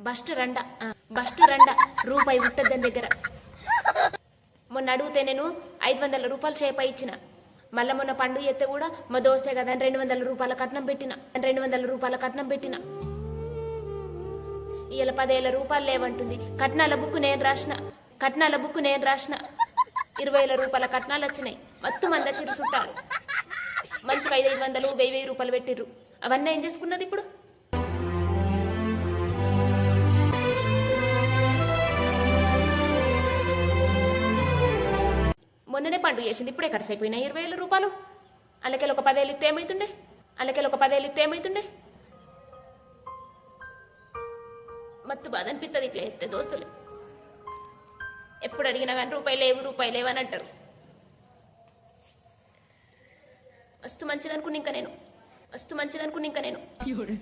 Bust రండ రూపాయి ఉంటుంది దాని దగ్గర. మొన్న అడిగితే నేను 500 రూపాయలు చేప ఇచ్చిన. మళ్ళా మొన్న పండుగ ఎత్తే కూడా మా దోస్తే కదా 200 రూపాయల కట్నం పెట్టిన. ఇవాళ 10,000 రూపాయలు లేవంటుంది. కట్నాల బుక్ నేను రాసిన 20,000 రూపాయల కట్నాలు వచ్చినాయి. మొత్తం మంది వచ్చిర్రు చుట్టాలు. మంచిగా 500, 1000 రూపాయలు పెట్టిర్రు. అవన్నీ ఏం చేసుకున్నది ఇప్పుడు? మొన్ననే పండుగ చేసింది, ఇప్పుడే ఖర్చు అయిపోయినాయి 20,000 రూపాయలు. అందుకెళ్ళి ఒక 10,000 ఇస్తే ఏమైతుండే? మత్తు బాధ అనిపిస్తుంది ఇట్లా ఎత్తే దోస్తులు. ఎప్పుడు అడిగినా కానీ రూపాయి లేవు అని అంటారు. మస్తు మంచిదనుకుని ఇంకా నేను